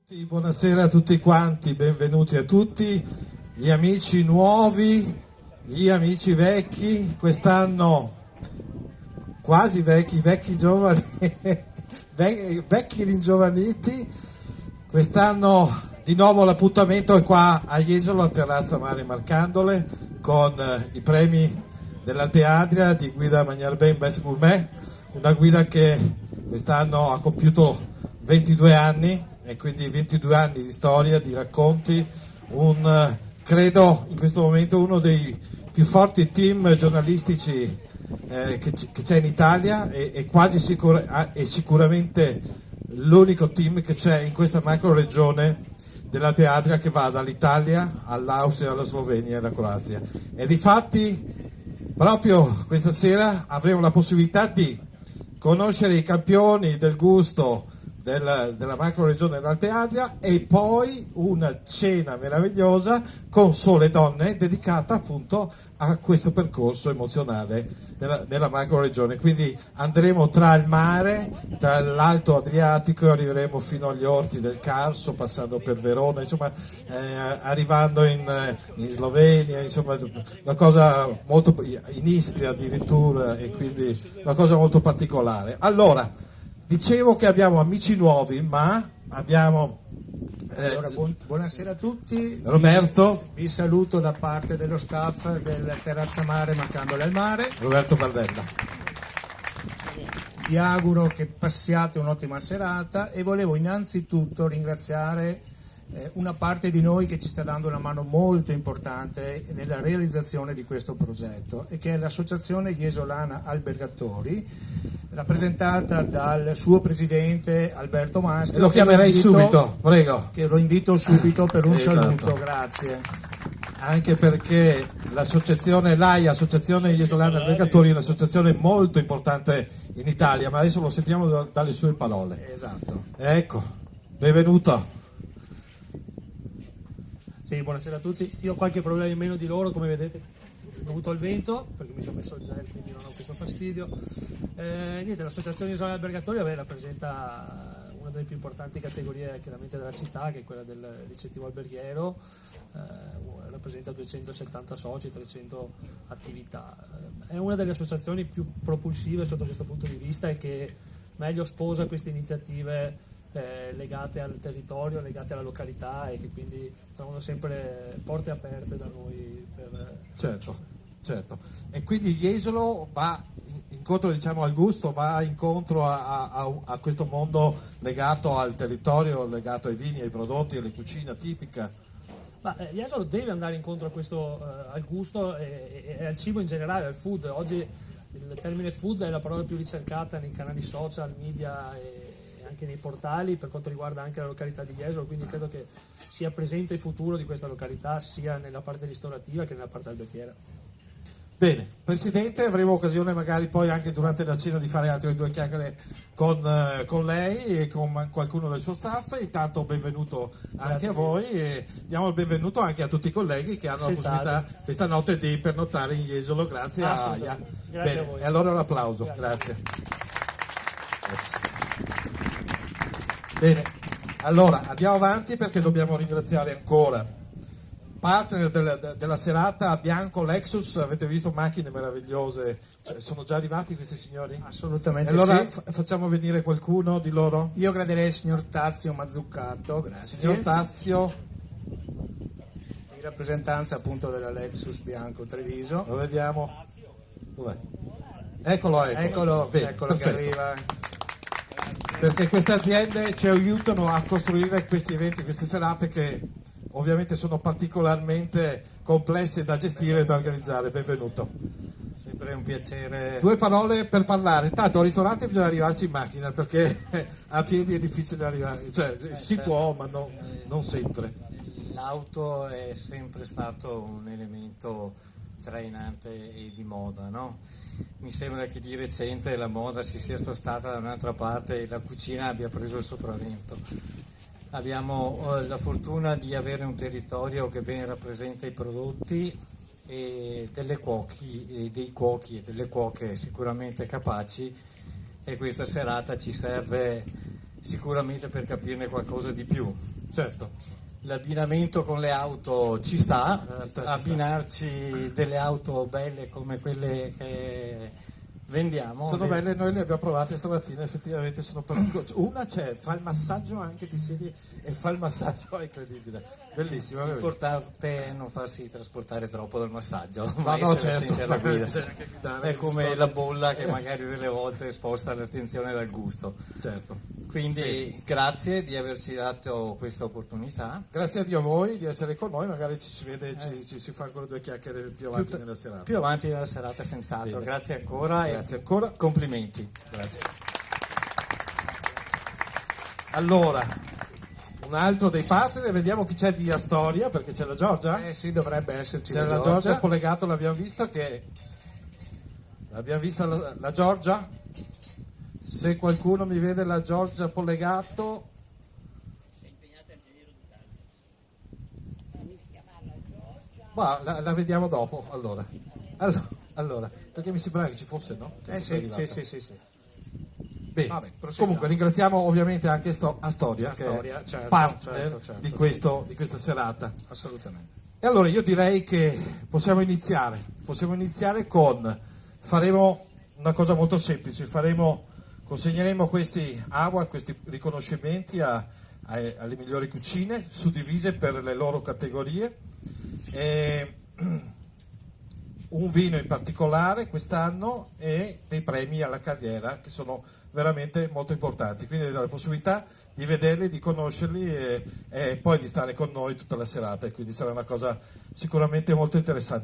Buonasera a tutti quanti, benvenuti a tutti, gli amici nuovi, gli amici vecchi, quest'anno quasi vecchi, vecchi giovani, vecchi ringiovaniti, quest'anno di nuovo l'appuntamento è qua a Jesolo, a Terrazza Mare Marcandole, con i premi dell'Alpe Adria di guida Magnar-Ben Best Gourmet, una guida che quest'anno ha compiuto 22 anni, e quindi 22 anni di storia, di racconti, credo in questo momento uno dei più forti team giornalistici che c'è in Italia e sicuramente l'unico team che c'è in questa macro regione dell'Alpe Adria, che va dall'Italia all'Austria, alla Slovenia e alla Croazia. E difatti proprio questa sera avremo la possibilità di conoscere i campioni del gusto della macro regione dell'Alpe Adria e poi una cena meravigliosa con sole donne dedicata appunto a questo percorso emozionale della macro regione. Quindi andremo tra il mare, tra l'Alto Adriatico, arriveremo fino agli orti del Carso, passando per Verona, insomma arrivando in Slovenia, insomma una cosa molto, in Istria addirittura, e quindi una cosa molto particolare. Allora, dicevo che abbiamo amici nuovi, ma abbiamo allora, buonasera a tutti. Roberto. Vi saluto da parte dello staff del Terrazza Mare Marcandole al Mare. Roberto Bardella. Vi auguro che passiate un'ottima serata e volevo innanzitutto ringraziare una parte di noi che ci sta dando una mano molto importante nella realizzazione di questo progetto, e che è l'associazione Jesolana Albergatori, rappresentata dal suo presidente Alberto Maschio. E lo chiamerei subito, prego. Che lo invito subito per un Esatto. saluto, grazie. Anche perché l'associazione l'AIA, Associazione Jesolana Albergatori, è un'associazione molto importante in Italia, ma adesso lo sentiamo dalle sue parole. Esatto. Ecco, benvenuto. Sì, buonasera a tutti. Io ho qualche problema in meno di loro, come vedete, dovuto al vento, perché mi sono messo il gel, quindi non ho questo fastidio. Niente, l'associazione Jesolana Albergatori rappresenta una delle più importanti categorie chiaramente della città, che è quella del ricettivo alberghiero. Rappresenta 270 soci, 300 attività. È una delle associazioni più propulsive sotto questo punto di vista, e che meglio sposa queste iniziative legate al territorio, legate alla località, e che quindi trovano sempre porte aperte da noi per... Certo. E quindi Jesolo va incontro, diciamo, al gusto, va incontro a questo mondo legato al territorio, legato ai vini, ai prodotti, alle cucine tipiche. Jesolo deve andare incontro a questo, al gusto e al cibo in generale, al food. Oggi il termine food è la parola più ricercata nei canali social, media e anche nei portali per quanto riguarda anche la località di Jesolo, quindi credo che sia presente il futuro di questa località sia nella parte ristorativa che nella parte alberghiera. Bene, Presidente, avremo occasione magari poi anche durante la cena di fare altre due chiacchiere con lei e con qualcuno del suo staff. Intanto benvenuto anche a voi, e diamo il benvenuto anche a tutti i colleghi che hanno la possibilità questa notte di pernottare in Jesolo. Grazie a AIA. Grazie a voi. E allora un applauso. Grazie. Bene, allora andiamo avanti, perché dobbiamo ringraziare ancora partner della serata, Bianco, Lexus. Avete visto macchine meravigliose, sono già arrivati questi signori? Assolutamente. Allora sì. facciamo venire qualcuno di loro. Io gradirei il signor Tazio Mazzuccato, grazie. Signor Tazio, in rappresentanza appunto della Lexus Bianco Treviso. lo vediamo. Dov'è? Eccolo. Bene, Eccolo che perfetto. arriva. Perché queste aziende ci aiutano a costruire questi eventi, queste serate, che ovviamente sono particolarmente complesse da gestire e da organizzare. Benvenuto. Sempre un piacere. Due parole per parlare. Tanto al ristorante bisogna arrivarci in macchina, perché a piedi è difficile arrivare, cioè si può, ma non sempre. L'auto è sempre stato un elemento trainante e di moda, no? Mi sembra che di recente la moda si sia spostata da un'altra parte e la cucina abbia preso il sopravvento. Abbiamo la fortuna di avere un territorio che ben rappresenta i prodotti e dei cuochi e delle cuoche sicuramente capaci, e questa serata ci serve sicuramente per capirne qualcosa di più. Certo. L'abbinamento con le auto ci sta, Ci sta. abbinarci delle auto belle come quelle che vendiamo. Sono belle, noi le abbiamo provate stamattina, effettivamente sono particolari. Una c'è, fa il massaggio anche, ti siedi e fa il massaggio, è incredibile, bellissimo. L'importante è non farsi trasportare troppo dal massaggio, Ma ma no, essere certo, attenti alla guida. bisogna anche guidare, È come discorsi. la bolla che magari delle volte sposta l'attenzione dal gusto. Certo. Quindi grazie di averci dato questa opportunità. Grazie a Dio a voi di essere con noi, magari ci si vede, ci si fa ancora due chiacchiere più avanti nella serata. Più avanti nella serata senz'altro. Bene. Grazie ancora Grazie e ancora. complimenti. Grazie. Allora, un altro dei partner, vediamo chi c'è di Astoria, perché c'è la Giorgia. Sì, dovrebbe esserci C'è la Giorgia collegato, l'abbiamo vista la Giorgia. Se qualcuno mi vede la Giorgia collegato, ma la vediamo dopo. Allora, perché mi sembrava che ci fosse, no? Che fosse arrivata. Sì. Bene. Vabbè, proseguiamo. Comunque ringraziamo ovviamente anche Astoria, Astoria, che è certo, partner certo, di questa serata. Assolutamente. E allora io direi che possiamo iniziare faremo una cosa molto semplice, consegneremo questi award, questi riconoscimenti alle migliori cucine, suddivise per le loro categorie, e un vino in particolare quest'anno e dei premi alla carriera che sono veramente molto importanti, quindi la possibilità di vederli, di conoscerli e poi di stare con noi tutta la serata, e quindi sarà una cosa sicuramente molto interessante.